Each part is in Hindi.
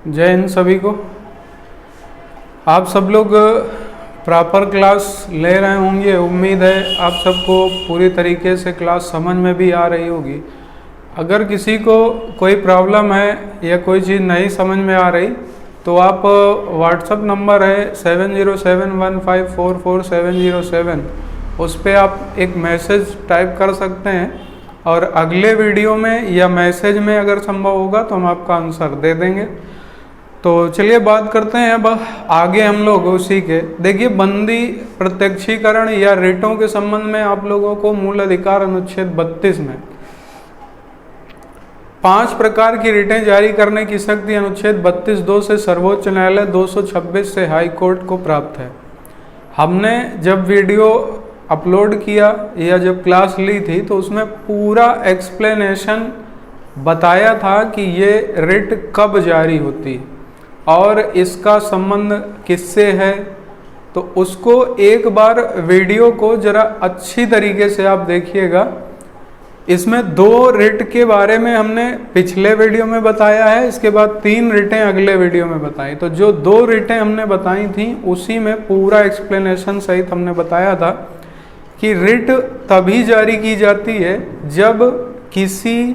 जय हिंद सभी को। आप सब लोग प्रॉपर क्लास ले रहे होंगे। उम्मीद है आप सबको पूरी तरीके से क्लास समझ में भी आ रही होगी। अगर किसी को कोई प्रॉब्लम है या कोई चीज़ नहीं समझ में आ रही तो आप व्हाट्सअप नंबर है 7071544707, उस पर आप एक मैसेज टाइप कर सकते हैं और अगले वीडियो में या मैसेज में अगर संभव होगा तो हम आपका आंसर दे देंगे। तो चलिए बात करते हैं अब आगे हम लोग उसी के। देखिए, बंदी प्रत्यक्षीकरण या रिटों के संबंध में आप लोगों को मूल अधिकार अनुच्छेद 32 में 5 प्रकार की रिटें जारी करने की शक्ति अनुच्छेद 32(2) से सर्वोच्च न्यायालय 226 से हाई कोर्ट को प्राप्त है। हमने जब वीडियो अपलोड किया या जब क्लास ली थी तो उसमें पूरा एक्सप्लेनेशन बताया था कि ये रिट कब जारी होती है और इसका संबंध किससे है। तो उसको एक बार वीडियो को जरा अच्छी तरीके से आप देखिएगा। इसमें 2 रिट के बारे में हमने पिछले वीडियो में बताया है, इसके बाद 3 रिटें अगले वीडियो में बताई। तो जो 2 रिटें हमने बताई थी उसी में पूरा एक्सप्लेनेशन सहित हमने बताया था कि रिट तभी जारी की जाती है जब किसी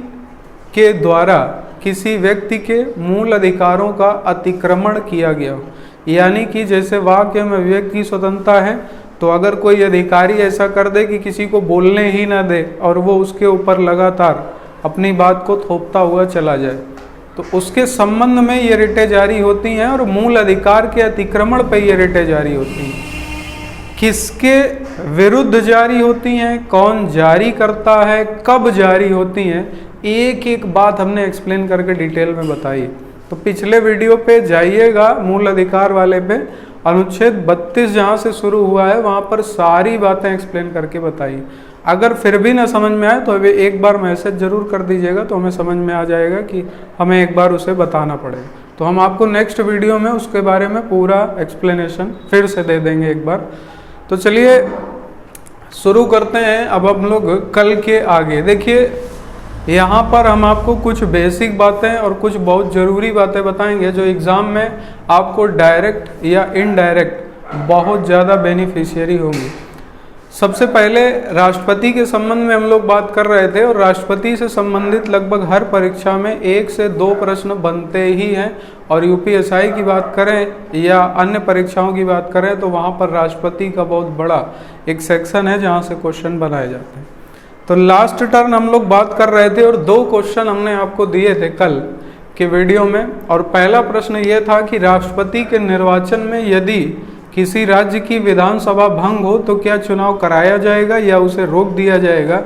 के द्वारा किसी व्यक्ति के मूल अधिकारों का अतिक्रमण किया गया हो। यानी कि जैसे वाक्य में व्यक्ति की स्वतंत्रता है, तो अगर कोई अधिकारी ऐसा कर दे कि किसी को बोलने ही ना दे और वो उसके ऊपर लगातार अपनी बात को थोपता हुआ चला जाए, तो उसके संबंध में ये रिटें जारी होती हैं और मूल अधिकार के अतिक्रमण पर ये रिटें जारी होती हैं। किसके विरुद्ध जारी होती हैं, कौन जारी करता है, कब जारी होती हैं, एक एक बात हमने एक्सप्लेन करके डिटेल में बताई। तो पिछले वीडियो पे जाइएगा, मूल अधिकार वाले पे, अनुच्छेद 32 जहाँ से शुरू हुआ है वहाँ पर सारी बातें एक्सप्लेन करके बताई। अगर फिर भी ना समझ में आए तो अभी एक बार मैसेज जरूर कर दीजिएगा, तो हमें समझ में आ जाएगा कि हमें एक बार उसे बताना पड़ेगा। तो हम आपको नेक्स्ट वीडियो में उसके बारे में पूरा एक्सप्लेनेशन फिर से दे देंगे एक बार। तो चलिए शुरू करते हैं अब हम लोग कल के आगे। देखिए, यहाँ पर हम आपको कुछ बेसिक बातें और कुछ बहुत ज़रूरी बातें बताएंगे जो एग्ज़ाम में आपको डायरेक्ट या इनडायरेक्ट बहुत ज़्यादा बेनिफिशियरी होंगी। सबसे पहले राष्ट्रपति के संबंध में हम लोग बात कर रहे थे और राष्ट्रपति से संबंधित लगभग हर परीक्षा में 1 से 2 प्रश्न बनते ही हैं। और यूपीएसआई की बात करें या अन्य परीक्षाओं की बात करें तो वहाँ पर राष्ट्रपति का बहुत बड़ा एक सेक्शन है जहाँ से क्वेश्चन बनाए जाते हैं। तो लास्ट टर्न हम लोग बात कर रहे थे और 2 क्वेश्चन हमने आपको दिए थे कल के वीडियो में। और पहला प्रश्न ये था कि राष्ट्रपति के निर्वाचन में यदि किसी राज्य की विधानसभा भंग हो तो क्या चुनाव कराया जाएगा या उसे रोक दिया जाएगा।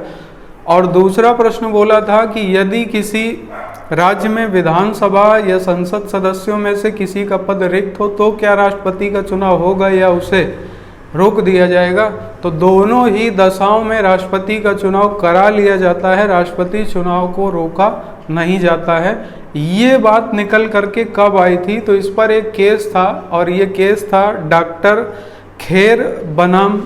और दूसरा प्रश्न बोला था कि यदि किसी राज्य में विधानसभा या संसद सदस्यों में से किसी का पद रिक्त हो तो क्या राष्ट्रपति का चुनाव होगा या उसे रोक दिया जाएगा। तो दोनों ही दशाओं में राष्ट्रपति का चुनाव करा लिया जाता है, राष्ट्रपति चुनाव को रोका नहीं जाता है। ये बात निकल करके कब आई थी, तो इस पर एक केस था और ये केस था डॉक्टर खेर बनाम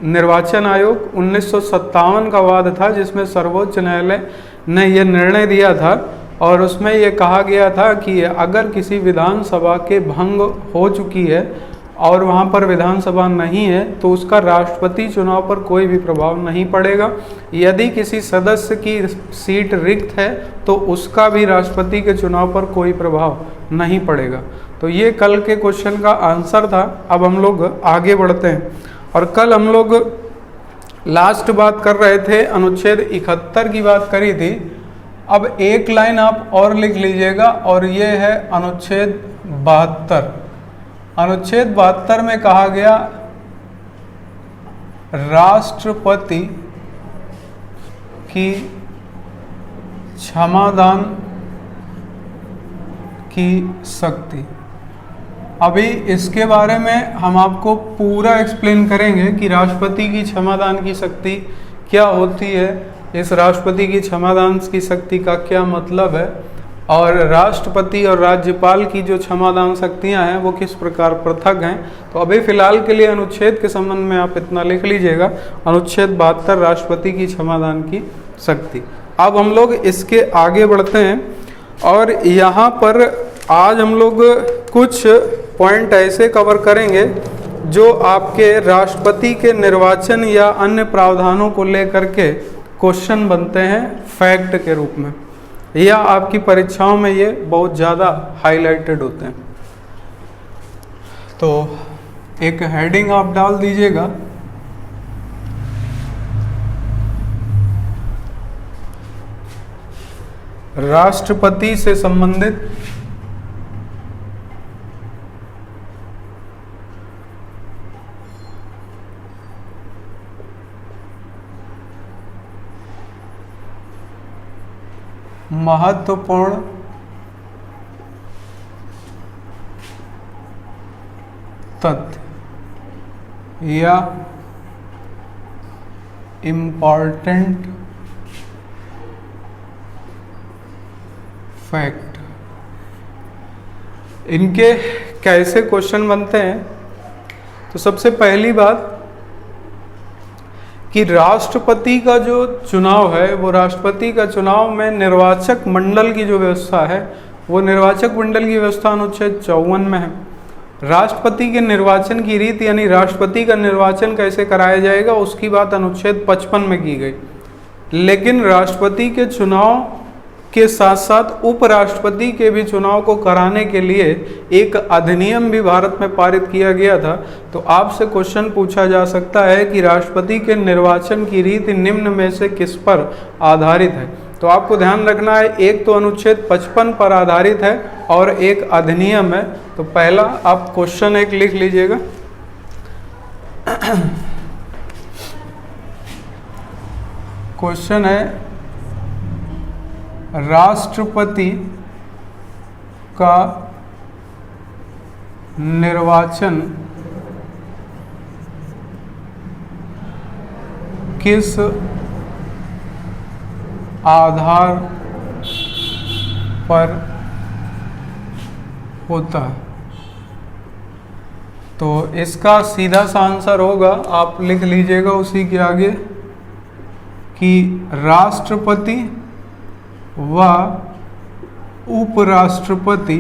निर्वाचन आयोग। 1957 का वाद था जिसमें सर्वोच्च न्यायालय ने यह निर्णय दिया था और उसमें यह कहा गया था कि अगर किसी विधानसभा के भंग हो चुकी है और वहाँ पर विधानसभा नहीं है तो उसका राष्ट्रपति चुनाव पर कोई भी प्रभाव नहीं पड़ेगा। यदि किसी सदस्य की सीट रिक्त है तो उसका भी राष्ट्रपति के चुनाव पर कोई प्रभाव नहीं पड़ेगा। तो ये कल के क्वेश्चन का आंसर था। अब हम लोग आगे बढ़ते हैं और कल हम लोग लास्ट बात कर रहे थे, अनुच्छेद 71 की बात करी थी। अब एक लाइन आप और लिख लीजिएगा और ये है अनुच्छेद 72। अनुच्छेद 72 में कहा गया राष्ट्रपति की क्षमादान की शक्ति। अभी इसके बारे में हम आपको पूरा एक्सप्लेन करेंगे कि राष्ट्रपति की क्षमादान की शक्ति क्या होती है, इस राष्ट्रपति की क्षमादान की शक्ति का क्या मतलब है और राष्ट्रपति और राज्यपाल की जो क्षमादान शक्तियां हैं वो किस प्रकार पृथक हैं। तो अभी फिलहाल के लिए अनुच्छेद के संबंध में आप इतना लिख लीजिएगा, अनुच्छेद 72 राष्ट्रपति की क्षमादान की शक्ति। अब हम लोग इसके आगे बढ़ते हैं और यहाँ पर आज हम लोग कुछ पॉइंट ऐसे कवर करेंगे जो आपके राष्ट्रपति के निर्वाचन या अन्य प्रावधानों को लेकर के क्वेश्चन बनते हैं फैक्ट के रूप में, या आपकी परीक्षाओं में ये बहुत ज़्यादा हाईलाइटेड होते हैं। तो एक हेडिंग आप डाल दीजिएगा, राष्ट्रपति से संबंधित महत्वपूर्ण तथ्य या इम्पॉर्टेंट फैक्ट, इनके कैसे क्वेश्चन बनते हैं। तो सबसे पहली बात कि राष्ट्रपति का जो चुनाव है, वो राष्ट्रपति का चुनाव में निर्वाचक मंडल की जो व्यवस्था है, वो निर्वाचक मंडल की व्यवस्था अनुच्छेद 54 में है। राष्ट्रपति के निर्वाचन की रीति यानी राष्ट्रपति का निर्वाचन कैसे कराया जाएगा उसकी बात अनुच्छेद 55 में की गई। लेकिन राष्ट्रपति के चुनाव के साथ साथ उपराष्ट्रपति के भी चुनाव को कराने के लिए एक अधिनियम भी भारत में पारित किया गया था। तो आपसे क्वेश्चन पूछा जा सकता है कि राष्ट्रपति के निर्वाचन की रीति निम्न में से किस पर आधारित है। तो आपको ध्यान रखना है, एक तो अनुच्छेद 55 पर आधारित है और एक अधिनियम है। तो पहला आप क्वेश्चन एक लिख लीजिएगा, क्वेश्चन है राष्ट्रपति का निर्वाचन किस आधार पर होता है। तो इसका सीधा सा आंसर होगा, आप लिख लीजिएगा उसी के आगे, कि राष्ट्रपति व उपराष्ट्रपति,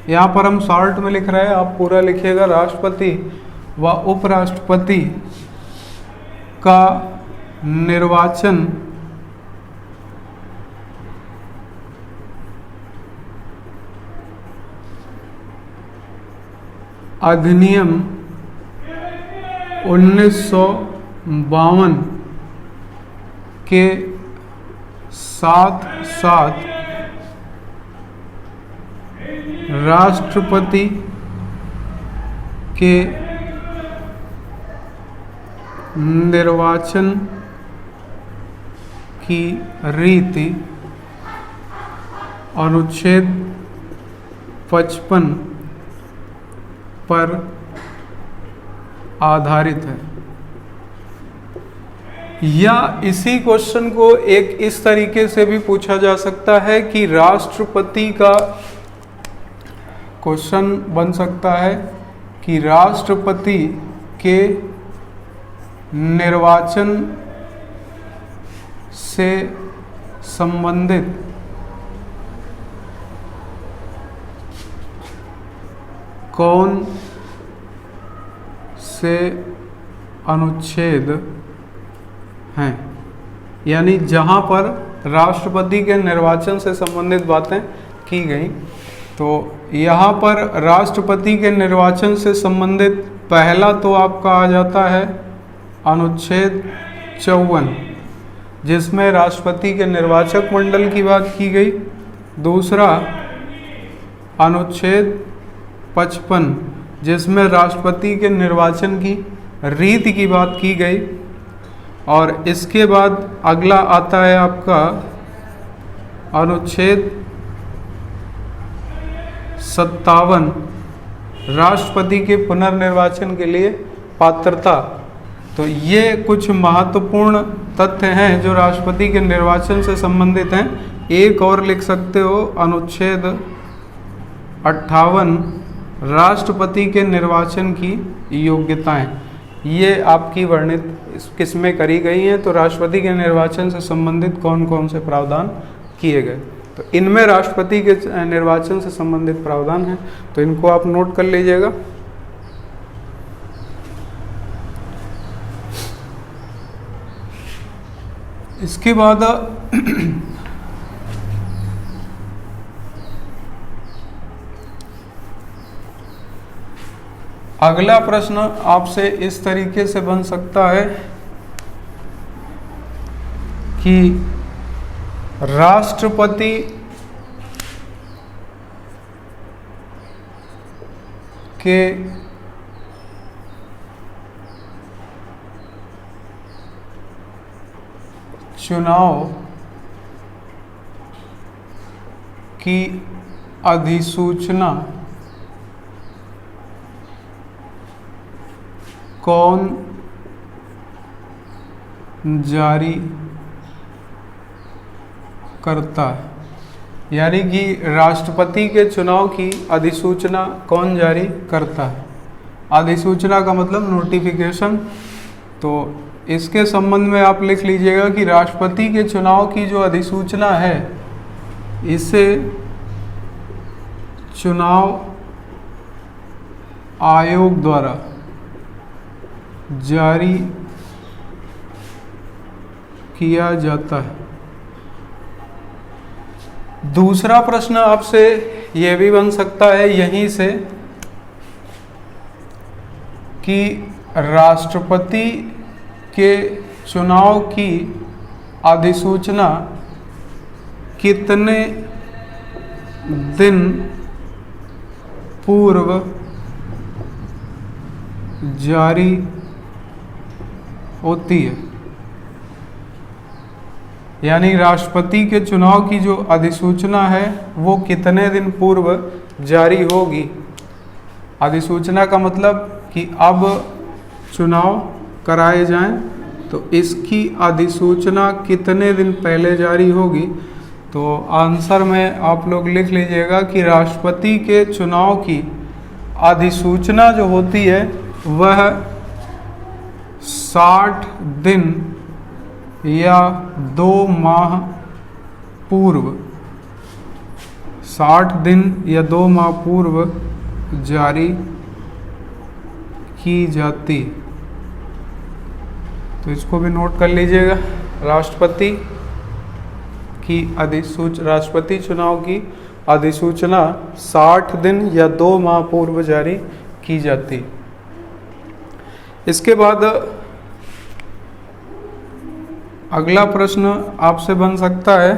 यहाँ पर हम शॉर्ट में लिख रहे हैं, आप पूरा लिखिएगा, राष्ट्रपति व उपराष्ट्रपति का निर्वाचन अधिनियम 1952 के साथ साथ राष्ट्रपति के निर्वाचन की रीति अनुच्छेद 55 पर आधारित है। या इसी क्वेश्चन को एक इस तरीके से भी पूछा जा सकता है कि राष्ट्रपति का क्वेश्चन बन सकता है कि राष्ट्रपति के निर्वाचन से संबंधित कौन से अनुच्छेद हैं, यानी जहां पर राष्ट्रपति के निर्वाचन से संबंधित बातें की गई। तो यहाँ पर राष्ट्रपति के निर्वाचन से संबंधित पहला तो आपका आ जाता है अनुच्छेद 54, जिसमें राष्ट्रपति के निर्वाचक मंडल की बात की गई। दूसरा अनुच्छेद 55, जिसमें राष्ट्रपति के निर्वाचन की रीति की बात की गई। और इसके बाद अगला आता है आपका अनुच्छेद 57, राष्ट्रपति के पुनर्निर्वाचन के लिए पात्रता। तो ये कुछ महत्वपूर्ण तथ्य हैं जो राष्ट्रपति के निर्वाचन से संबंधित हैं। एक और लिख सकते हो अनुच्छेद 58, राष्ट्रपति के निर्वाचन की योग्यताएं। ये आपकी वर्णित किस्में करी गई हैं। तो राष्ट्रपति के निर्वाचन से संबंधित कौन कौन से प्रावधान किए गए। तो तो इनमें राष्ट्रपति के निर्वाचन से संबंधित प्रावधान है, तो इनको आप नोट कर लीजिएगा। इसके बाद अगला प्रश्न आपसे इस तरीके से बन सकता है कि राष्ट्रपति के चुनाव की अधिसूचना कौन जारी करता है? यानी कि राष्ट्रपति के चुनाव की अधिसूचना कौन जारी करता है? अधिसूचना का मतलब नोटिफिकेशन। तो इसके संबंध में आप लिख लीजिएगा कि राष्ट्रपति के चुनाव की जो अधिसूचना है इसे चुनाव आयोग द्वारा जारी किया जाता है। दूसरा प्रश्न आपसे यह भी बन सकता है यहीं से कि राष्ट्रपति के चुनाव की अधिसूचना कितने दिन पूर्व जारी होती है? यानी राष्ट्रपति के चुनाव की जो अधिसूचना है वो कितने दिन पूर्व जारी होगी? अधिसूचना का मतलब कि अब चुनाव कराए जाएं, तो इसकी अधिसूचना कितने दिन पहले जारी होगी? तो आंसर में आप लोग लिख लीजिएगा कि राष्ट्रपति के चुनाव की अधिसूचना जो होती है वह 60 दिन या 2 माह पूर्व, 60 दिन या 2 माह पूर्व जारी की जाती। तो इसको भी नोट कर लीजिएगा। राष्ट्रपति चुनाव की अधिसूचना 60 दिन या 2 माह पूर्व जारी की जाती। इसके बाद अगला प्रश्न आपसे बन सकता है,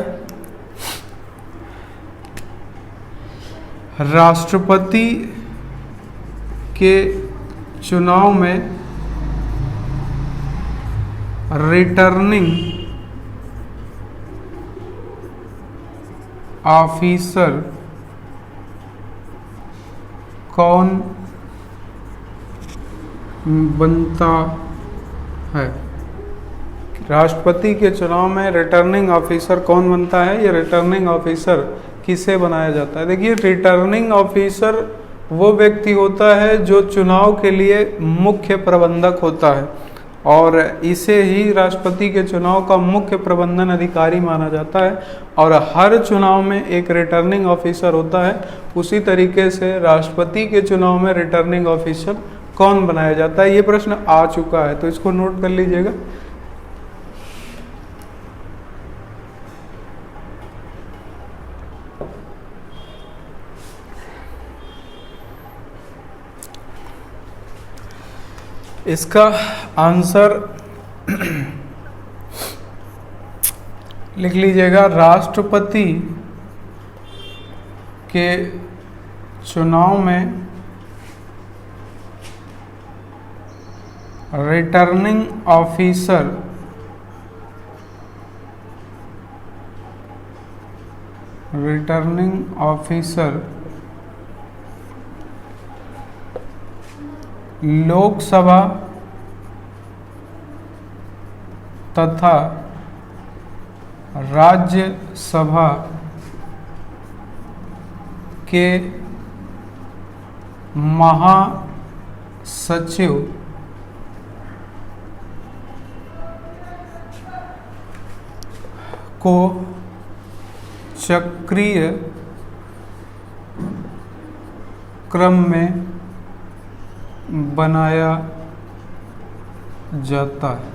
राष्ट्रपति के चुनाव में रिटर्निंग ऑफिसर कौन बनता है? राष्ट्रपति के चुनाव में रिटर्निंग ऑफिसर कौन बनता है? या रिटर्निंग ऑफिसर किसे बनाया जाता है? देखिए, रिटर्निंग ऑफिसर वो व्यक्ति होता है जो चुनाव के लिए मुख्य प्रबंधक होता है, और इसे ही राष्ट्रपति के चुनाव का मुख्य प्रबंधन अधिकारी माना जाता है। और हर चुनाव में एक रिटर्निंग ऑफिसर होता है। उसी तरीके से राष्ट्रपति के चुनाव में रिटर्निंग ऑफिसर कौन बनाया जाता है, ये प्रश्न आ चुका है, तो इसको नोट कर लीजिएगा। इसका आंसर लिख लीजिएगा। राष्ट्रपति के चुनाव में रिटर्निंग ऑफिसर लोकसभा तथा राज्यसभा के महासचिव को चक्रीय क्रम में बनाया जाता है।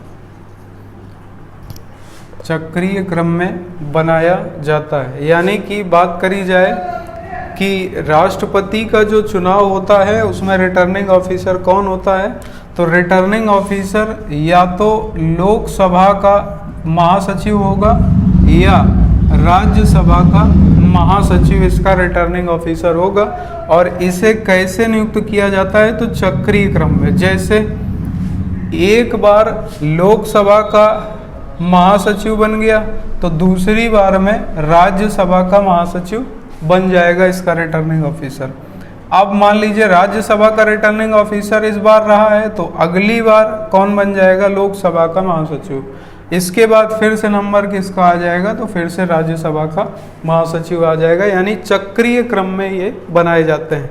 चक्रीय क्रम में बनाया जाता है, यानी कि बात करी जाए कि राष्ट्रपति का जो चुनाव होता है उसमें रिटर्निंग ऑफिसर कौन होता है, तो रिटर्निंग ऑफिसर या तो लोकसभा का महासचिव होगा या राज्यसभा का महासचिव इसका रिटर्निंग ऑफिसर होगा। और इसे कैसे नियुक्त किया जाता है, तो चक्रीय क्रम में। जैसे एक बार लोकसभा का महासचिव बन गया तो दूसरी बार में राज्यसभा का महासचिव बन जाएगा इसका रिटर्निंग ऑफिसर। अब मान लीजिए राज्यसभा का रिटर्निंग ऑफिसर इस बार रहा है तो अगली बार कौन बन जाएगा, लोकसभा का महासचिव। इसके बाद फिर से नंबर किसका आ जाएगा, तो फिर से राज्यसभा का महासचिव आ जाएगा, यानी चक्रीय क्रम में ये बनाए जाते हैं।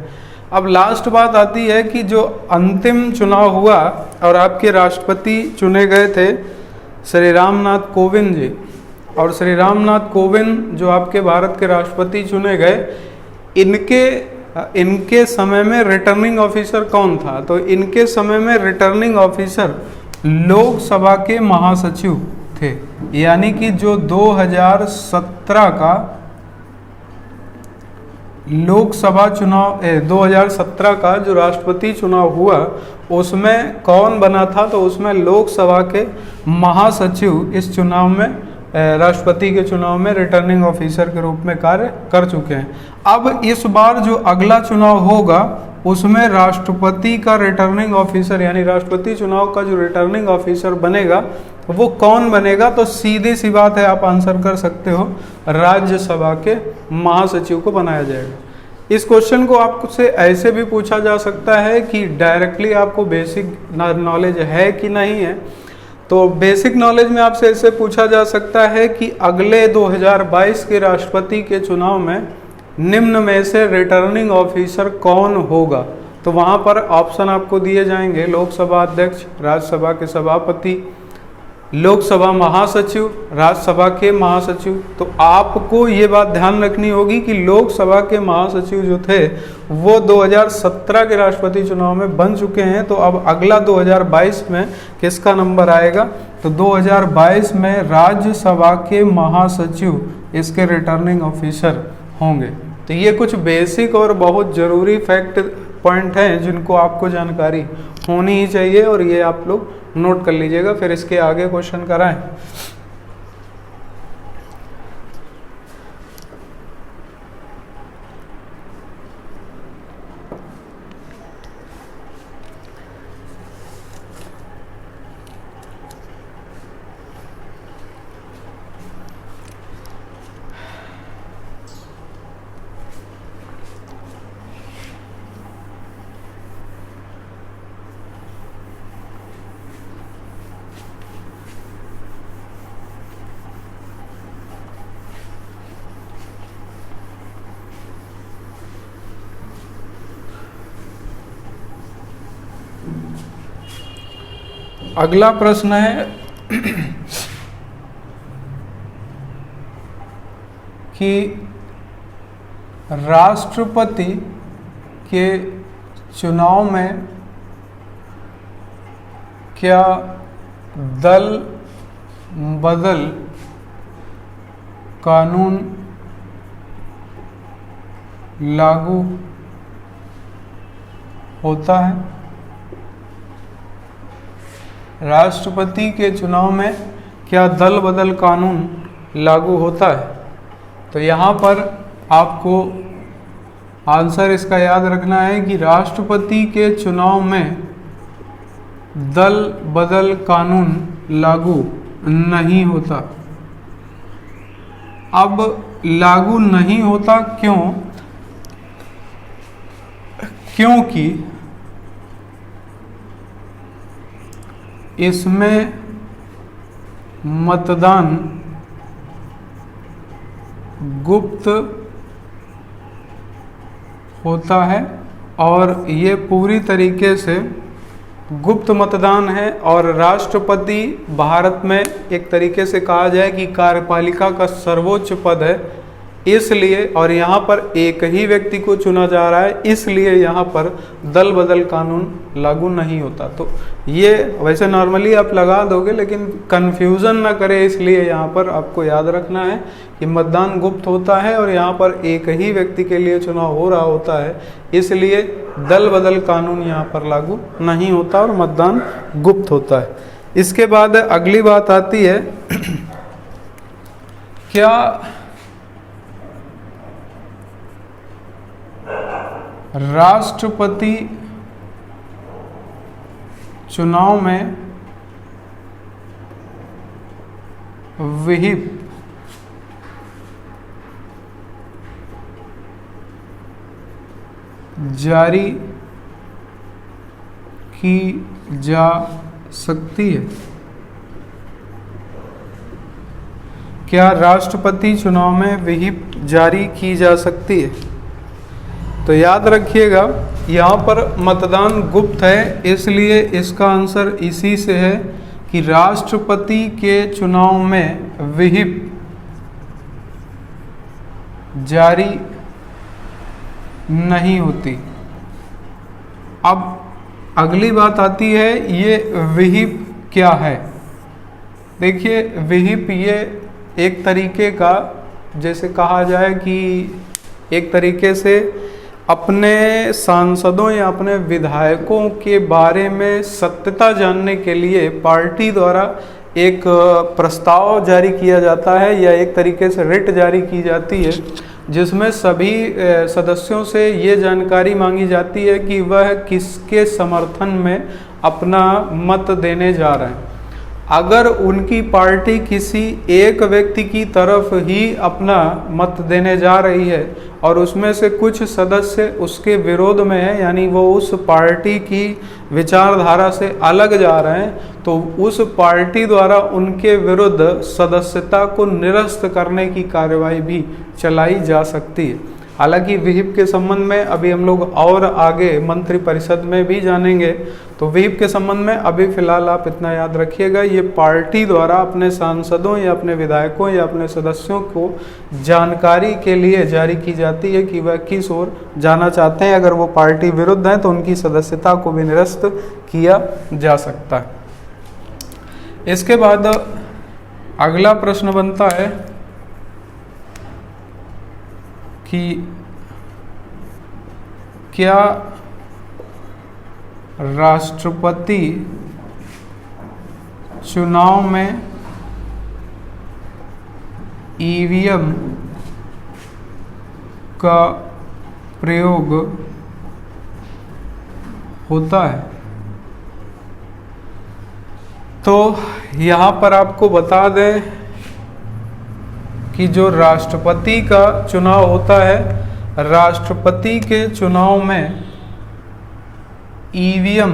अब लास्ट बात आती है कि जो अंतिम चुनाव हुआ और आपके राष्ट्रपति चुने गए थे श्री रामनाथ कोविंद जी, और श्री रामनाथ कोविंद जो आपके भारत के राष्ट्रपति चुने गए, इनके समय में रिटर्निंग ऑफिसर कौन था, तो इनके समय में रिटर्निंग ऑफिसर लोकसभा के महासचिव थे। यानी कि जो 2017 का लोकसभा चुनाव 2017 का जो राष्ट्रपति चुनाव हुआ उसमें कौन बना था, तो उसमें लोकसभा के महासचिव इस चुनाव में राष्ट्रपति के चुनाव में रिटर्निंग ऑफिसर के रूप में कार्य कर चुके हैं। अब इस बार जो अगला चुनाव होगा उसमें राष्ट्रपति का रिटर्निंग ऑफिसर यानी राष्ट्रपति चुनाव का जो रिटर्निंग ऑफिसर बनेगा वो कौन बनेगा, तो सीधी सी बात है, आप आंसर कर सकते हो, राज्यसभा के महासचिव को बनाया जाएगा। इस क्वेश्चन को आपसे ऐसे भी पूछा जा सकता है कि डायरेक्टली आपको बेसिक नॉलेज है कि नहीं है। तो बेसिक नॉलेज में आपसे ऐसे पूछा जा सकता है कि अगले 2022 के राष्ट्रपति के चुनाव में निम्न में से रिटर्निंग ऑफिसर कौन होगा, तो वहाँ पर ऑप्शन आपको दिए जाएंगे, लोकसभा अध्यक्ष, राज्यसभा के सभापति, लोकसभा महासचिव, राज्यसभा के महासचिव। तो आपको ये बात ध्यान रखनी होगी कि लोकसभा के महासचिव जो थे वो 2017 के राष्ट्रपति चुनाव में बन चुके हैं। तो अब अगला 2022 में किसका नंबर आएगा, तो 2022 में राज्यसभा के महासचिव इसके रिटर्निंग ऑफिसर होंगे। तो ये कुछ बेसिक और बहुत ज़रूरी फैक्ट पॉइंट हैं जिनको आपको जानकारी होनी ही चाहिए, और ये आप लोग नोट कर लीजिएगा, फिर इसके आगे क्वेश्चन कराएं। अगला प्रश्न है कि राष्ट्रपति के चुनाव में क्या दल बदल कानून लागू होता है। राष्ट्रपति के चुनाव में क्या दल बदल कानून लागू होता है, तो यहाँ पर आपको आंसर इसका याद रखना है कि राष्ट्रपति के चुनाव में दल बदल कानून लागू नहीं होता। अब लागू नहीं होता क्यों, क्योंकि इसमें मतदान गुप्त होता है और ये पूरी तरीके से गुप्त मतदान है। और राष्ट्रपति भारत में एक तरीके से कहा जाए कि कार्यपालिका का सर्वोच्च पद है, इसलिए, और यहाँ पर एक ही व्यक्ति को चुना जा रहा है, इसलिए यहाँ पर दल बदल कानून लागू नहीं होता। तो ये वैसे नॉर्मली आप लगा दोगे, लेकिन कन्फ्यूज़न ना करे, इसलिए यहाँ पर आपको याद रखना है कि मतदान गुप्त होता है और यहाँ पर एक ही व्यक्ति के लिए चुनाव हो रहा होता है, इसलिए दल बदल कानून यहाँ पर लागू नहीं होता और मतदान गुप्त होता है। इसके बाद अगली बात आती है, क्या राष्ट्रपति चुनाव में व्हिप जारी की जा सकती है? क्या राष्ट्रपति चुनाव में व्हिप जारी की जा सकती है? तो याद रखिएगा, यहाँ पर मतदान गुप्त है, इसलिए इसका आंसर इसी से है कि राष्ट्रपति के चुनाव में व्हिप जारी नहीं होती। अब अगली बात आती है, ये व्हिप क्या है? देखिए, व्हिप ये एक तरीके का, जैसे कहा जाए कि एक तरीके से अपने सांसदों या अपने विधायकों के बारे में सत्यता जानने के लिए पार्टी द्वारा एक प्रस्ताव जारी किया जाता है या एक तरीके से रिट जारी की जाती है, जिसमें सभी सदस्यों से ये जानकारी मांगी जाती है कि वह किसके समर्थन में अपना मत देने जा रहे हैं। अगर उनकी पार्टी किसी एक व्यक्ति की तरफ ही अपना मत देने जा रही है और उसमें से कुछ सदस्य उसके विरोध में है, यानी वो उस पार्टी की विचारधारा से अलग जा रहे हैं, तो उस पार्टी द्वारा उनके विरुद्ध सदस्यता को निरस्त करने की कार्रवाई भी चलाई जा सकती है। हालांकि व्हिप के संबंध में अभी हम लोग और आगे मंत्रिपरिषद में भी जानेंगे, तो व्हिप के संबंध में अभी फिलहाल आप इतना याद रखिएगा, ये पार्टी द्वारा अपने सांसदों या अपने विधायकों या अपने सदस्यों को जानकारी के लिए जारी की जाती है कि वह किस ओर जाना चाहते हैं। अगर वो पार्टी विरुद्ध है तो उनकी सदस्यता को भी निरस्त किया जा सकता है। इसके बाद अगला प्रश्न बनता है कि क्या राष्ट्रपति चुनाव में ईवीएम का प्रयोग होता है? तो यहाँ पर आपको बता दें कि जो राष्ट्रपति का चुनाव होता है, राष्ट्रपति के चुनाव में ईवीएम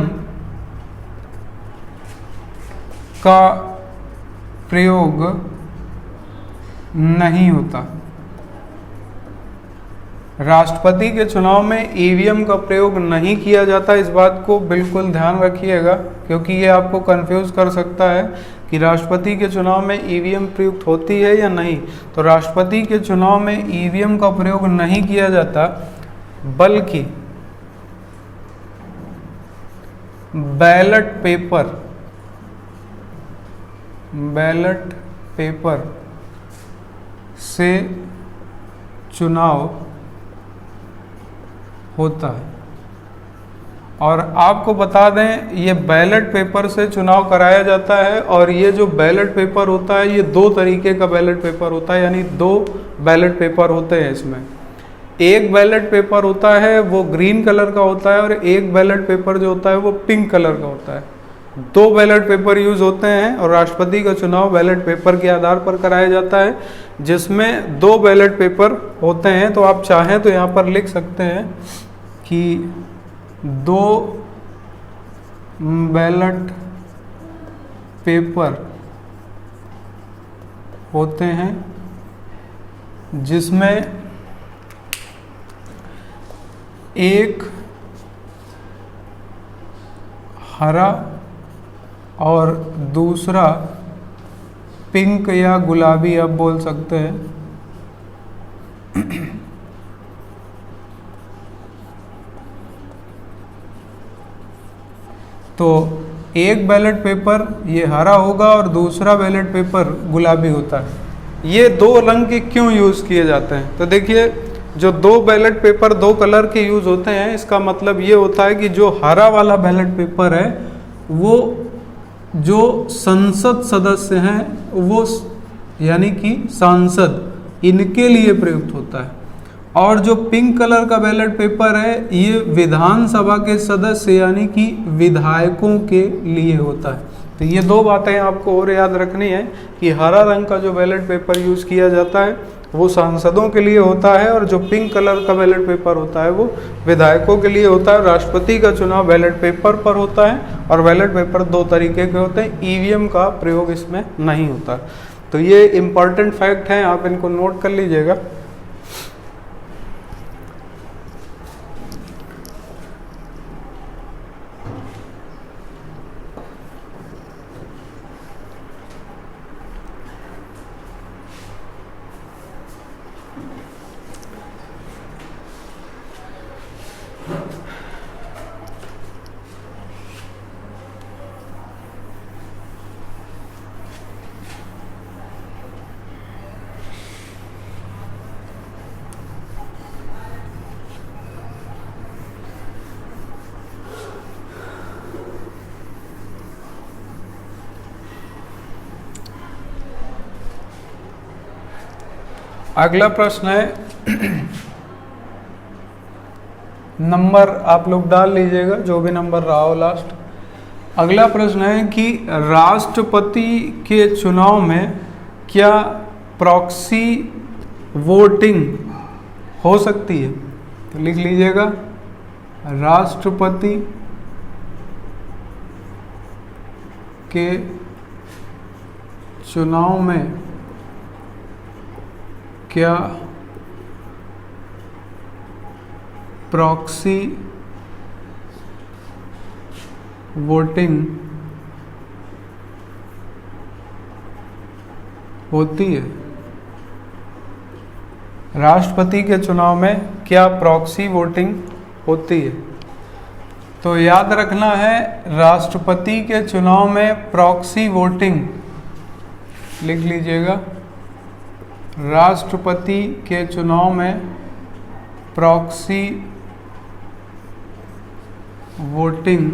का प्रयोग नहीं होता। राष्ट्रपति के चुनाव में ईवीएम का प्रयोग नहीं किया जाता, इस बात को बिल्कुल ध्यान रखिएगा, क्योंकि ये आपको कंफ्यूज कर सकता है कि राष्ट्रपति के चुनाव में ईवीएम प्रयुक्त होती है या नहीं। तो राष्ट्रपति के चुनाव में ईवीएम का प्रयोग नहीं किया जाता, बल्कि बैलेट पेपर से चुनाव होता है। और आपको बता दें, ये बैलेट पेपर से चुनाव कराया जाता है, और ये जो बैलेट पेपर होता है, ये दो तरीके का बैलेट पेपर होता है, यानी दो बैलेट पेपर होते हैं इसमें। एक बैलेट पेपर होता है वो ग्रीन कलर का होता है, और एक बैलेट पेपर जो होता है वो पिंक कलर का होता है। दो बैलेट पेपर यूज होते हैं, और राष्ट्रपति का चुनाव बैलेट पेपर के आधार पर कराया जाता है, जिसमें दो बैलेट पेपर होते हैं। तो आप चाहें तो यहाँ पर लिख सकते हैं कि दो बैलेट पेपर होते हैं, जिसमें एक हरा और दूसरा पिंक या गुलाबी आप बोल सकते हैं, तो एक बैलेट पेपर ये हरा होगा और दूसरा बैलेट पेपर गुलाबी होता है। ये दो रंग के क्यों यूज़ किए जाते हैं? तो देखिए, जो दो बैलेट पेपर दो कलर के यूज़ होते हैं, इसका मतलब ये होता है कि जो हरा वाला बैलेट पेपर है वो जो संसद सदस्य हैं वो यानी कि सांसद, इनके लिए प्रयुक्त होता है, और जो पिंक कलर का बैलेट पेपर है ये विधानसभा के सदस्य यानी कि विधायकों के लिए होता है। तो ये दो बातें आपको और याद रखनी है कि हरा रंग का जो बैलेट पेपर यूज़ किया जाता है वो सांसदों के लिए होता है, और जो पिंक कलर का बैलेट पेपर होता है वो विधायकों के लिए होता है। राष्ट्रपति का चुनाव बैलेट पेपर पर होता है, और बैलेट पेपर दो तरीके के होते हैं, ईवीएम का प्रयोग इसमें नहीं होता। तो ये इम्पॉर्टेंट फैक्ट हैं, आप इनको नोट कर लीजिएगा। अगला प्रश्न है, नंबर आप लोग डाल लीजिएगा जो भी नंबर रहा हो लास्ट। अगला प्रश्न है कि राष्ट्रपति के चुनाव में क्या प्रॉक्सी वोटिंग हो सकती है? तो लिख लीजिएगा, राष्ट्रपति के चुनाव में क्या प्रॉक्सी वोटिंग होती है? राष्ट्रपति के चुनाव में क्या प्रॉक्सी वोटिंग होती है? तो याद रखना है, राष्ट्रपति के चुनाव में प्रॉक्सी वोटिंग, लिख लीजिएगा, राष्ट्रपति के चुनाव में प्रॉक्सी वोटिंग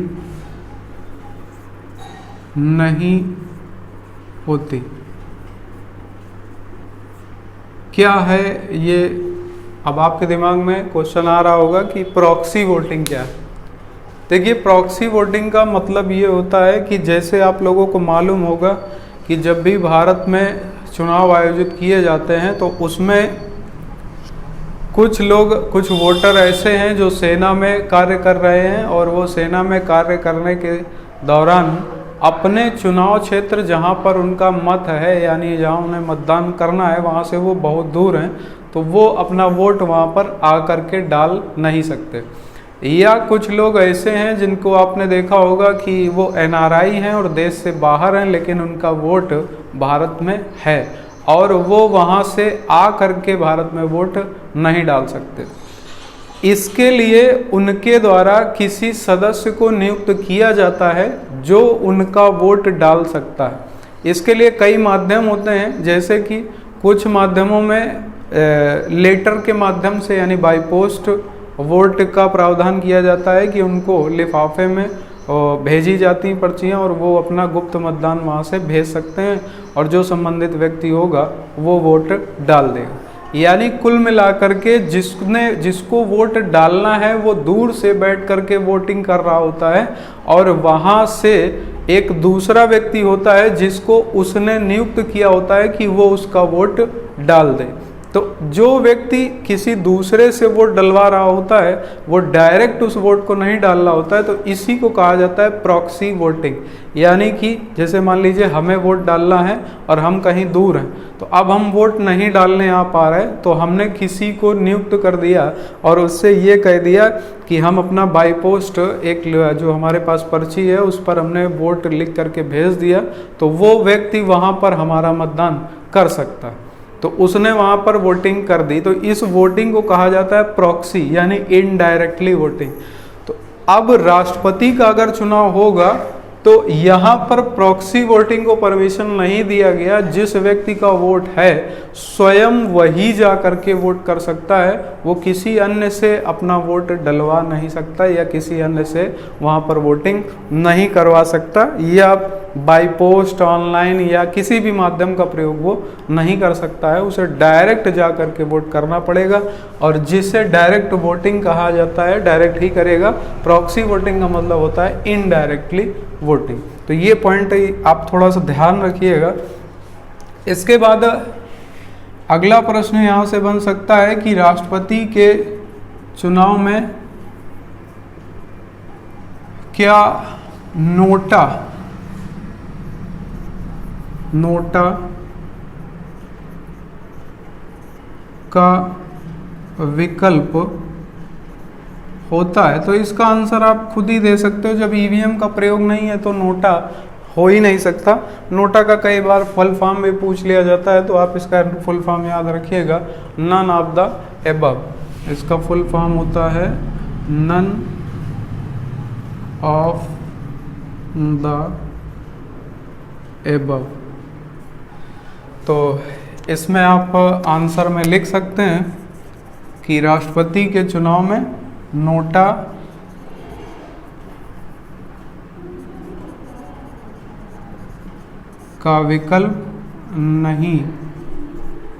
नहीं होती। क्या है ये? अब आपके दिमाग में क्वेश्चन आ रहा होगा कि प्रॉक्सी वोटिंग क्या है। देखिए, प्रॉक्सी वोटिंग का मतलब ये होता है कि जैसे आप लोगों को मालूम होगा कि जब भी भारत में चुनाव आयोजित किए जाते हैं तो उसमें कुछ लोग, कुछ वोटर ऐसे हैं जो सेना में कार्य कर रहे हैं, और वो सेना में कार्य करने के दौरान अपने चुनाव क्षेत्र जहां पर उनका मत है, यानी जहां उन्हें मतदान करना है, वहां से वो बहुत दूर हैं, तो वो अपना वोट वहां पर आकर के डाल नहीं सकते। या कुछ लोग ऐसे हैं जिनको आपने देखा होगा कि वो एनआरआई हैं और देश से बाहर हैं, लेकिन उनका वोट भारत में है और वो वहाँ से आ करके भारत में वोट नहीं डाल सकते। इसके लिए उनके द्वारा किसी सदस्य को नियुक्त किया जाता है जो उनका वोट डाल सकता है। इसके लिए कई माध्यम होते हैं, जैसे कि कुछ माध्यमों में लेटर के माध्यम से यानी बाई पोस्ट वोट का प्रावधान किया जाता है कि उनको लिफाफे में भेजी जाती पर्चियाँ और वो अपना गुप्त मतदान वहाँ से भेज सकते हैं और जो संबंधित व्यक्ति होगा वो वोट डाल देगा। यानी कुल मिलाकर के जिसको वोट डालना है वो दूर से बैठ करके वोटिंग कर रहा होता है और वहाँ से एक दूसरा व्यक्ति होता है जिसको उसने नियुक्त किया होता है कि वो उसका वोट डाल दे। तो जो व्यक्ति किसी दूसरे से वोट डलवा रहा होता है वो डायरेक्ट उस वोट को नहीं डाल रहा होता है, तो इसी को कहा जाता है प्रॉक्सी वोटिंग। यानी कि जैसे मान लीजिए हमें वोट डालना है और हम कहीं दूर हैं, तो अब हम वोट नहीं डालने आ पा रहे, तो हमने किसी को नियुक्त कर दिया और उससे ये कह दिया कि हम अपना बाई पोस्ट एक जो हमारे पास पर्ची है उस पर हमने वोट लिख करके भेज दिया, तो वो व्यक्ति वहाँ पर हमारा मतदान कर सकता है। तो उसने वहाँ पर वोटिंग कर दी, तो इस वोटिंग को कहा जाता है प्रॉक्सी यानी इनडायरेक्टली वोटिंग। तो अब राष्ट्रपति का अगर चुनाव होगा तो यहाँ पर प्रॉक्सी वोटिंग को परमिशन नहीं दिया गया। जिस व्यक्ति का वोट है स्वयं वही जा करके वोट कर सकता है, वो किसी अन्य से अपना वोट डलवा नहीं सकता या किसी अन्य से वहाँ पर वोटिंग नहीं करवा सकता, या बाय पोस्ट ऑनलाइन या किसी भी माध्यम का प्रयोग वो नहीं कर सकता है। उसे डायरेक्ट जा करके वोट करना पड़ेगा, और जिसे डायरेक्ट वोटिंग कहा जाता है डायरेक्ट ही करेगा। प्रॉक्सी वोटिंग का मतलब होता है इनडायरेक्टली वोटिंग। तो ये पॉइंट आप थोड़ा सा ध्यान रखिएगा। इसके बाद अगला प्रश्न यहाँ से बन सकता है कि राष्ट्रपति के चुनाव में क्या नोटा का विकल्प होता है? तो इसका आंसर आप खुद ही दे सकते हो। जब ईवीएम का प्रयोग नहीं है तो नोटा हो ही नहीं सकता। नोटा का कई बार फुल फॉर्म भी पूछ लिया जाता है, तो आप इसका फुल फॉर्म याद रखिएगा, नन ऑफ द एबव। इसका फुल फॉर्म होता है नन ऑफ द एबव। तो इसमें आप आंसर में लिख सकते हैं कि राष्ट्रपति के चुनाव में नोटा का विकल्प नहीं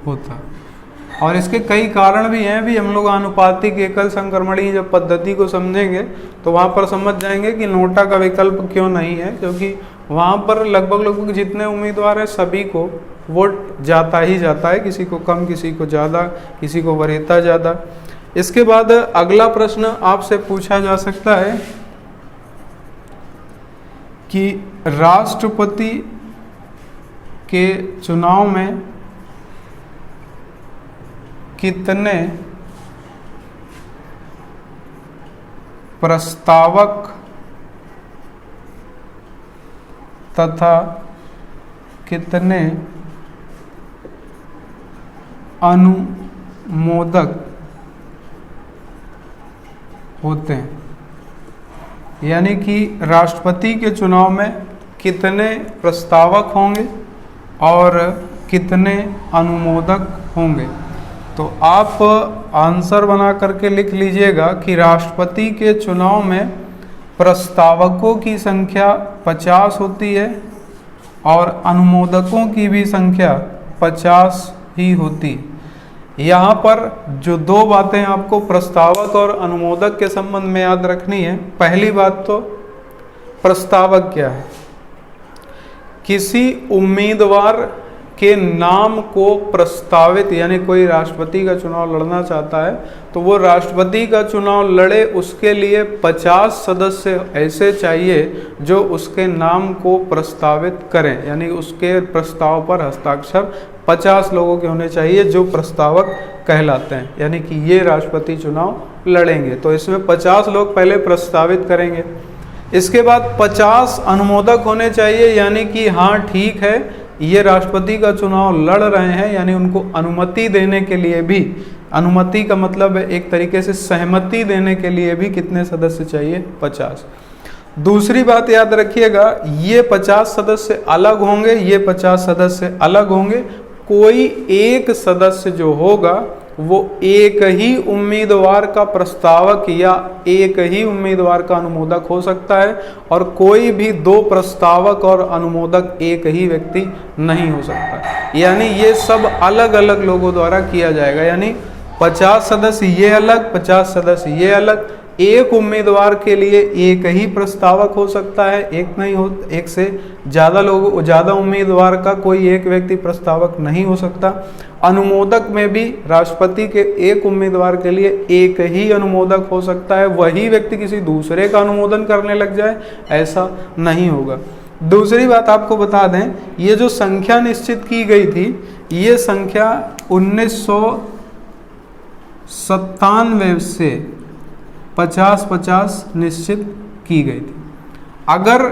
होता। और इसके कई कारण भी हैं। भी हम लोग आनुपातिक एकल संक्रमणीय जब पद्धति को समझेंगे तो वहाँ पर समझ जाएंगे कि नोटा का विकल्प क्यों नहीं है, क्योंकि वहाँ पर लगभग जितने उम्मीदवार हैं सभी को वोट जाता ही जाता है, किसी को कम, किसी को ज़्यादा, किसी को वरीयता ज़्यादा। इसके बाद अगला प्रश्न आपसे पूछा जा सकता है कि राष्ट्रपति के चुनाव में कितने प्रस्तावक तथा कितने अनुमोदक होते हैं? यानी कि राष्ट्रपति के चुनाव में कितने प्रस्तावक होंगे और कितने अनुमोदक होंगे? तो आप आंसर बना करके लिख लीजिएगा कि राष्ट्रपति के चुनाव में प्रस्तावकों की संख्या 50 होती है और अनुमोदकों की भी संख्या 50 ही होती है। यहाँ पर जो दो बातें आपको प्रस्तावक और अनुमोदक के संबंध में याद रखनी है। पहली बात तो प्रस्तावक क्या है? किसी उम्मीदवार के नाम को प्रस्तावित, यानी कोई राष्ट्रपति का चुनाव लड़ना चाहता है तो वो राष्ट्रपति का चुनाव लड़े, उसके लिए 50 सदस्य ऐसे चाहिए जो उसके नाम को प्रस्तावित करें, यानी उसके प्रस्ताव पर हस्ताक्षर 50 लोगों के होने चाहिए जो प्रस्तावक कहलाते हैं, यानी कि ये राष्ट्रपति चुनाव लड़ेंगे। तो इसमें 50 लोग पहले प्रस्तावित करेंगे, इसके बाद 50 अनुमोदक होने चाहिए, यानी कि हाँ ठीक है ये राष्ट्रपति का चुनाव लड़ रहे हैं, यानी उनको अनुमति देने के लिए भी, अनुमति का मतलब है एक तरीके से सहमति देने के लिए भी कितने सदस्य चाहिए? 50। दूसरी बात याद रखिएगा, ये 50 सदस्य अलग होंगे, ये 50 सदस्य अलग होंगे। कोई एक सदस्य जो होगा वो एक ही उम्मीदवार का प्रस्तावक या एक ही उम्मीदवार का अनुमोदक हो सकता है, और कोई भी दो प्रस्तावक और अनुमोदक एक ही व्यक्ति नहीं हो सकता। यानी ये सब अलग अलग लोगों द्वारा किया जाएगा, यानी 50 सदस्य ये अलग, 50 सदस्य ये अलग। एक उम्मीदवार के लिए एक ही प्रस्तावक हो सकता है, एक नहीं हो, एक से ज़्यादा उम्मीदवार का कोई एक व्यक्ति प्रस्तावक नहीं हो सकता। अनुमोदक में भी राष्ट्रपति के एक उम्मीदवार के लिए एक ही अनुमोदक हो सकता है, वही व्यक्ति किसी दूसरे का अनुमोदन करने लग जाए ऐसा नहीं होगा। दूसरी बात आपको बता दें, ये जो संख्या निश्चित की गई थी ये संख्या 1997 से 50-50 निश्चित की गई थी। अगर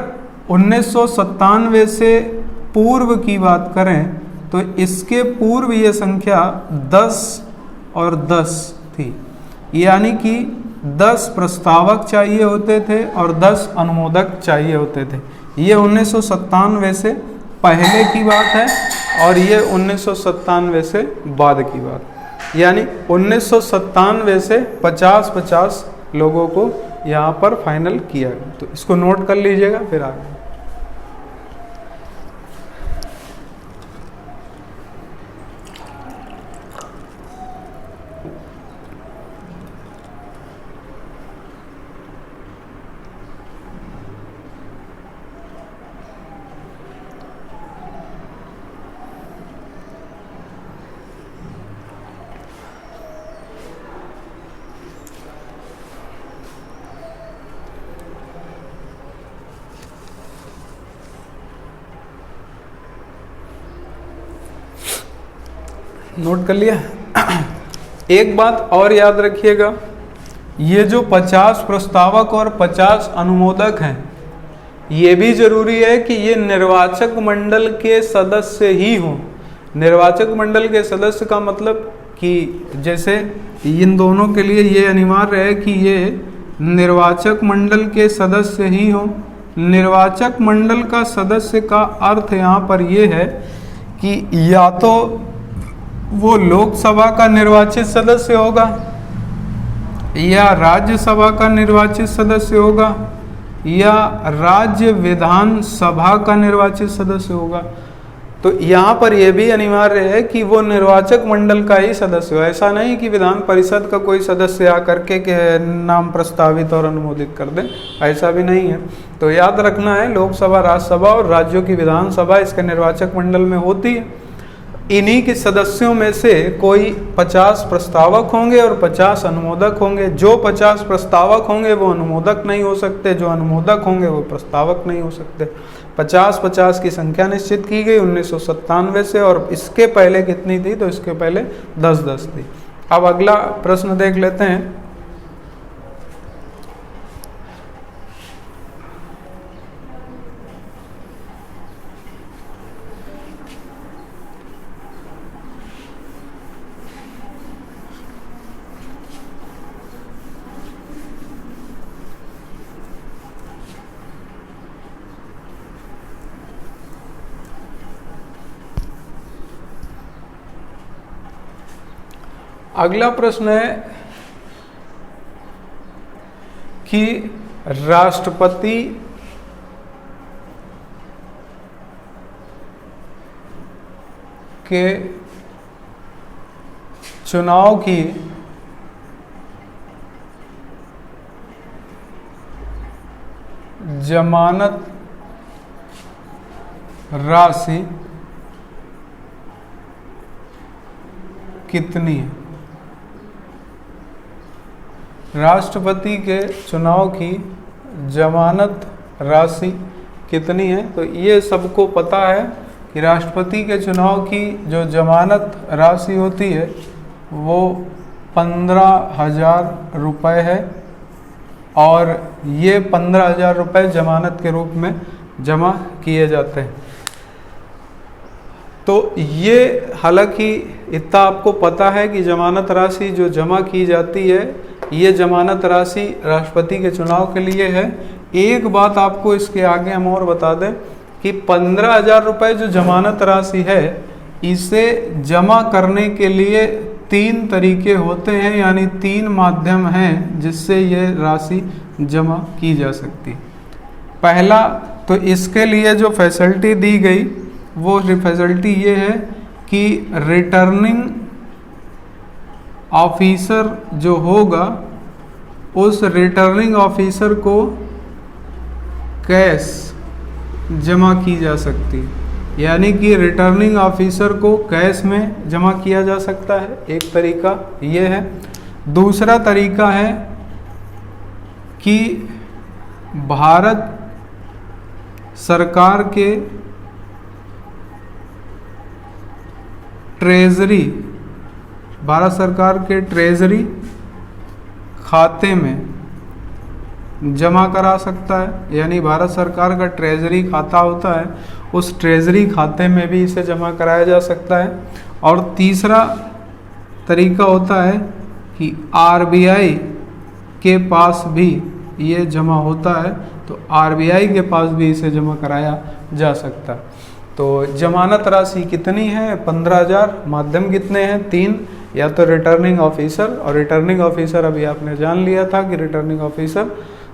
1997 से पूर्व की बात करें तो इसके पूर्व ये संख्या 10 और 10 थी, यानी कि 10 प्रस्तावक चाहिए होते थे और 10 अनुमोदक चाहिए होते थे। ये 1997 से पहले की बात है और ये 1997 से बाद की बात, यानी 1997 से 50-50 लोगों को यहाँ पर फाइनल किया गया। तो इसको नोट कर लीजिएगा, फिर आगे। नोट कर लिया। एक बात और याद रखिएगा, ये जो 50 प्रस्तावक और 50 अनुमोदक हैं, ये भी जरूरी है कि ये निर्वाचक मंडल के सदस्य ही हों। निर्वाचक मंडल के सदस्य का मतलब कि जैसे इन दोनों के लिए ये अनिवार्य है कि ये निर्वाचक मंडल के सदस्य ही हों। निर्वाचक मंडल का सदस्य का अर्थ यहाँ पर ये है कि या तो वो लोकसभा का निर्वाचित सदस्य होगा या राज्यसभा का निर्वाचित सदस्य होगा या राज्य विधानसभा का निर्वाचित सदस्य होगा। तो यहाँ पर यह भी अनिवार्य है कि वो निर्वाचक मंडल का ही सदस्य हो। ऐसा नहीं कि विधान परिषद का कोई सदस्य आकर के नाम प्रस्तावित और अनुमोदित कर दे, ऐसा भी नहीं है। तो याद रखना है, लोकसभा, राज्यसभा और राज्यों की विधानसभा इसके निर्वाचक मंडल में होती है। इन्हीं के सदस्यों में से कोई 50 प्रस्तावक होंगे और 50 अनुमोदक होंगे। जो 50 प्रस्तावक होंगे वो अनुमोदक नहीं हो सकते, जो अनुमोदक होंगे वो प्रस्तावक नहीं हो सकते। 50-50 की संख्या निश्चित की गई 1997 से, और इसके पहले कितनी थी? तो इसके पहले 10-10 थी। अब अगला प्रश्न देख लेते हैं। अगला प्रश्न है कि राष्ट्रपति के चुनाव की जमानत राशि कितनी है? राष्ट्रपति के चुनाव की जमानत राशि कितनी है? तो ये सबको पता है कि राष्ट्रपति के चुनाव की जो जमानत राशि होती है वो 15,000 रुपये है, और ये 15,000 रुपये जमानत के रूप में जमा किए जाते हैं। तो ये हालांकि इतना आपको पता है कि जमानत राशि जो जमा की जाती है, ये जमानत राशि राष्ट्रपति के चुनाव के लिए है। एक बात आपको इसके आगे हम और बता दें कि 15,000 रुपये जो जमानत राशि है, इसे जमा करने के लिए 3 तरीके होते हैं, यानी 3 माध्यम हैं जिससे ये राशि जमा की जा सकती है। पहला, तो इसके लिए जो फैसिलिटी दी गई वो फैसिलिटी ये है कि रिटर्निंग ऑफिसर जो होगा, उस रिटर्निंग ऑफिसर को कैश जमा की जा सकती है, यानी कि रिटर्निंग ऑफिसर को कैश में जमा किया जा सकता है। एक तरीका ये है। दूसरा तरीका है कि भारत सरकार के ट्रेजरी, भारत सरकार के ट्रेजरी खाते में जमा करा सकता है, यानी भारत सरकार का ट्रेजरी खाता होता है, उस ट्रेजरी खाते में भी इसे जमा कराया जा सकता है। और तीसरा तरीका होता है कि आरबीआई के पास भी ये जमा होता है, तो आरबीआई के पास भी इसे जमा कराया जा सकता है। तो जमानत राशि कितनी है? 15,000। माध्यम कितने हैं? 3। या तो रिटर्निंग ऑफिसर, और रिटर्निंग ऑफिसर अभी आपने जान लिया था कि रिटर्निंग ऑफिसर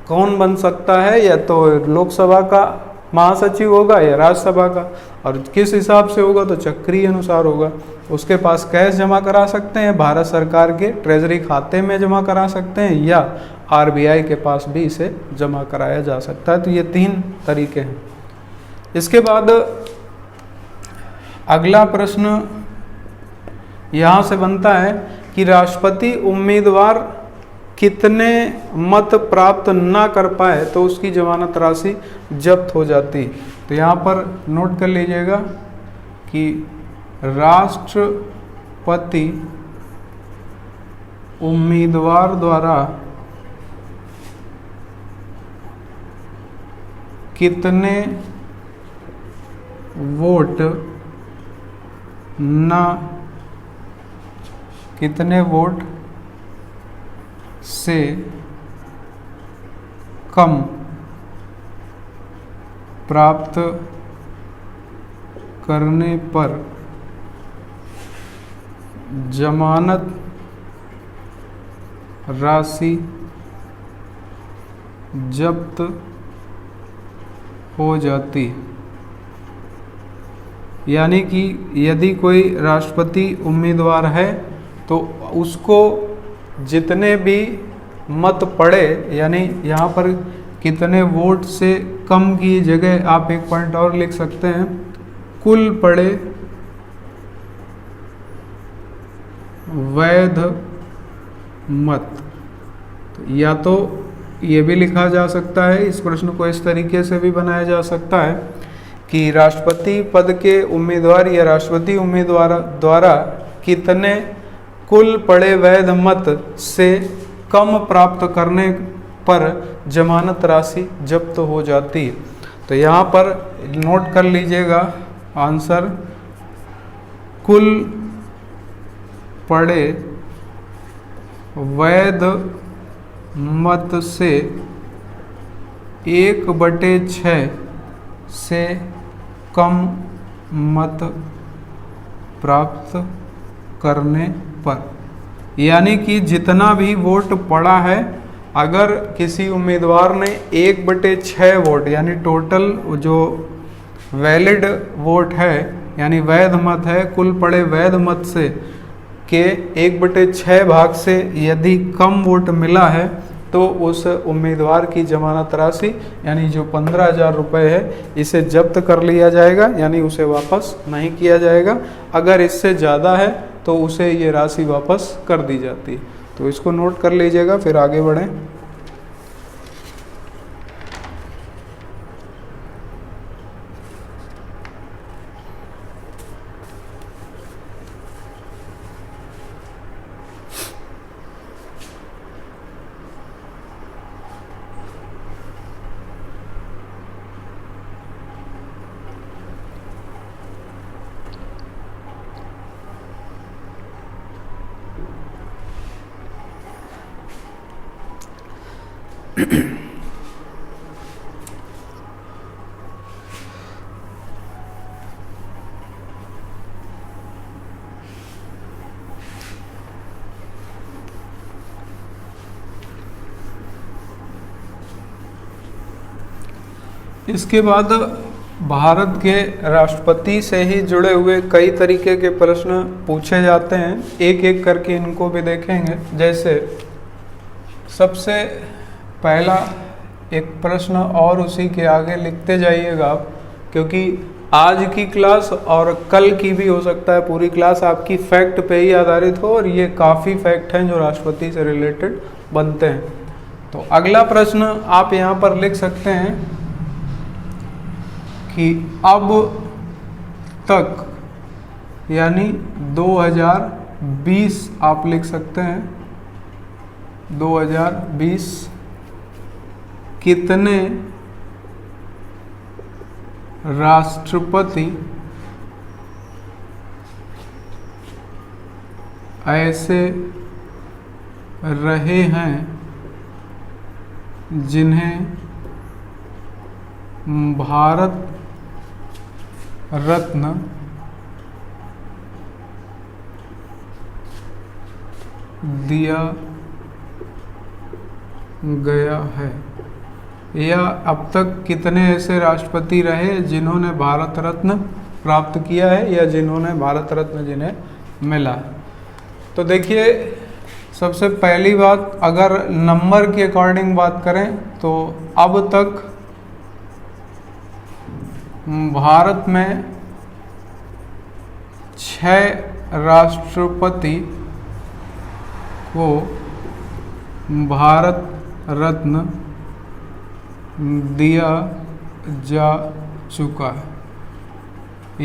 कौन बन सकता है, या तो लोकसभा का महासचिव होगा या राज्यसभा का, और किस हिसाब से होगा तो चक्रीय अनुसार होगा। उसके पास कैश जमा करा सकते हैं, भारत सरकार के ट्रेजरी खाते में जमा करा सकते हैं, या आरबीआई के पास भी इसे जमा कराया जा सकता है। तो ये 3 तरीके हैं। इसके बाद अगला प्रश्न यहाँ से बनता है कि राष्ट्रपति उम्मीदवार कितने मत प्राप्त ना कर पाए तो उसकी जमानत राशि जब्त हो जाती। तो यहाँ पर नोट कर लीजिएगा कि राष्ट्रपति उम्मीदवार द्वारा कितने वोट से कम प्राप्त करने पर जमानत राशि जब्त हो जाती। यानी कि यदि कोई राष्ट्रपति उम्मीदवार है तो उसको जितने भी मत पड़े, यानी यहाँ पर कितने वोट से कम की जगह आप एक पॉइंट और लिख सकते हैं, कुल पड़े वैध मत। तो या तो ये भी लिखा जा सकता है, इस प्रश्न को इस तरीके से भी बनाया जा सकता है कि राष्ट्रपति पद के उम्मीदवार या राष्ट्रपति उम्मीदवार द्वारा कितने कुल पड़े वैध मत से कम प्राप्त करने पर जमानत राशि जब्त हो जाती। तो यहाँ पर नोट कर लीजिएगा आंसर, कुल पड़े वैध मत से 1/6 से कम मत प्राप्त करने पर, यानी कि जितना भी वोट पड़ा है, अगर किसी उम्मीदवार ने 1/6 वोट, यानी टोटल जो वैलिड वोट है यानी वैध मत है, कुल पड़े वैध मत से के 1/6 भाग से यदि कम वोट मिला है तो उस उम्मीदवार की जमानत राशि यानी जो 15,000 रुपये है इसे जब्त कर लिया जाएगा, यानी उसे वापस नहीं किया जाएगा। अगर इससे ज़्यादा है तो उसे ये राशि वापस कर दी जाती है। तो इसको नोट कर लीजिएगा, फिर आगे बढ़ें। इसके बाद भारत के राष्ट्रपति से ही जुड़े हुए कई तरीके के प्रश्न पूछे जाते हैं, एक एक करके इनको भी देखेंगे। जैसे सबसे पहला एक प्रश्न और उसी के आगे लिखते जाइएगा आप, क्योंकि आज की क्लास और कल की भी हो सकता है पूरी क्लास आपकी फैक्ट पे ही आधारित हो, और ये काफ़ी फैक्ट हैं जो राष्ट्रपति से रिलेटेड बनते हैं। तो अगला प्रश्न आप यहाँ पर लिख सकते हैं कि अब तक, यानी 2020 आप लिख सकते हैं, 2020 कितने राष्ट्रपति ऐसे रहे हैं जिन्हें भारत रत्न दिया गया है, या अब तक कितने ऐसे राष्ट्रपति रहे जिन्होंने भारत रत्न प्राप्त किया है या जिन्होंने भारत रत्न जिन्हें मिला है। तो देखिए, सबसे पहली बात, अगर नंबर के अकॉर्डिंग बात करें तो अब तक भारत में 6 राष्ट्रपति को भारत रत्न दिया जा चुका है।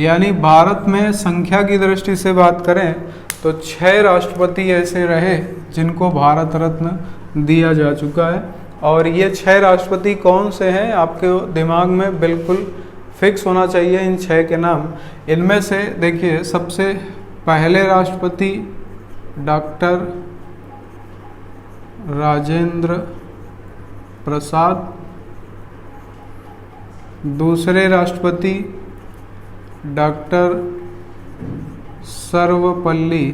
यानी भारत में संख्या की दृष्टि से बात करें तो 6 राष्ट्रपति ऐसे रहे जिनको भारत रत्न दिया जा चुका है। और ये 6 राष्ट्रपति कौन से हैं, आपके दिमाग में बिल्कुल फिक्स होना चाहिए इन 6 के नाम। इनमें से देखिए, सबसे पहले राष्ट्रपति डॉक्टर राजेंद्र प्रसाद, दूसरे राष्ट्रपति डॉक्टर सर्वपल्ली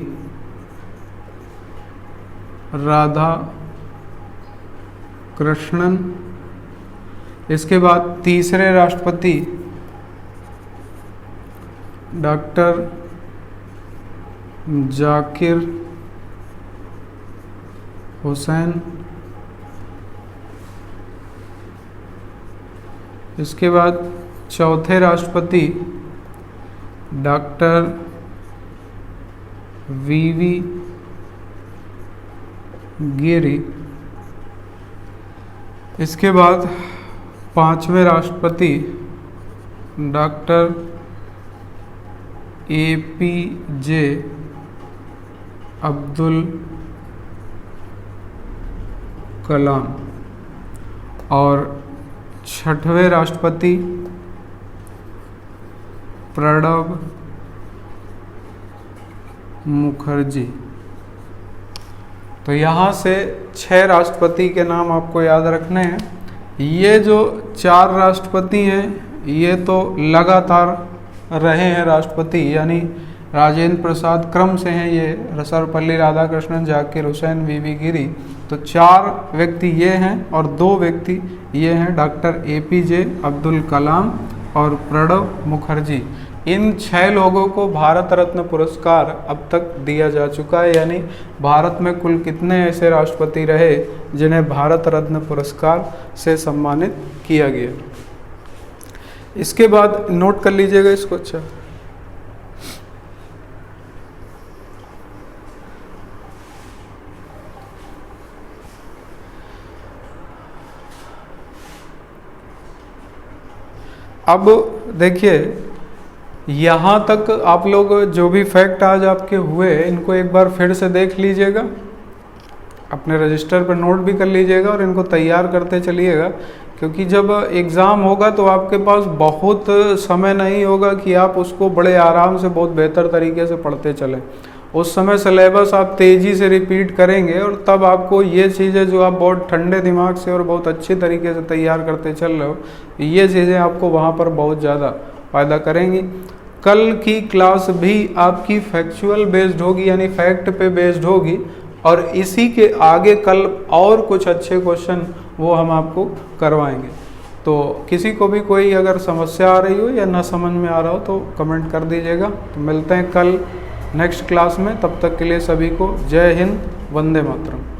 राधाकृष्णन, इसके बाद तीसरे राष्ट्रपति डॉक्टर जाकिर हुसैन, इसके बाद चौथे राष्ट्रपति डॉक्टर वीवी गिरी, इसके बाद 5वें राष्ट्रपति डॉक्टर APJ अब्दुल कलाम, और 6वें राष्ट्रपति प्रणब मुखर्जी। तो यहाँ से 6 राष्ट्रपति के नाम आपको याद रखने हैं। ये जो 4 राष्ट्रपति हैं ये तो लगातार रहे हैं राष्ट्रपति, यानी राजेंद्र प्रसाद क्रम से हैं ये, सर्वपल्ली राधाकृष्णन, जाकिर हुसैन, वीवी गिरी। तो 4 व्यक्ति ये हैं और 2 व्यक्ति ये हैं, डॉक्टर APJ अब्दुल कलाम और प्रणब मुखर्जी। इन 6 लोगों को भारत रत्न पुरस्कार अब तक दिया जा चुका है। यानी भारत में कुल कितने ऐसे राष्ट्रपति रहे जिन्हें भारत रत्न पुरस्कार से सम्मानित किया गया। इसके बाद नोट कर लीजिएगा इसको। अच्छा, अब देखिए, यहाँ तक आप लोग जो भी फैक्ट आज आपके हुए इनको एक बार फिर से देख लीजिएगा, अपने रजिस्टर पर नोट भी कर लीजिएगा और इनको तैयार करते चलिएगा, क्योंकि जब एग्ज़ाम होगा तो आपके पास बहुत समय नहीं होगा कि आप उसको बड़े आराम से बहुत बेहतर तरीके से पढ़ते चलें। उस समय सिलेबस आप तेज़ी से रिपीट करेंगे और तब आपको ये चीज़ें जो आप बहुत ठंडे दिमाग से और बहुत अच्छे तरीके से तैयार करते चल रहे हो, ये चीज़ें आपको वहाँ पर बहुत ज़्यादा फ़ायदा करेंगी। कल की क्लास भी आपकी फैक्चुअल बेस्ड होगी, यानी फैक्ट पे बेस्ड होगी, और इसी के आगे कल और कुछ अच्छे क्वेश्चन वो हम आपको करवाएंगे। तो किसी को भी कोई अगर समस्या आ रही हो या ना समझ में आ रहा हो तो कमेंट कर दीजिएगा। तो मिलते हैं कल नेक्स्ट क्लास में, तब तक के लिए सभी को जय हिंद, वंदे मातरम।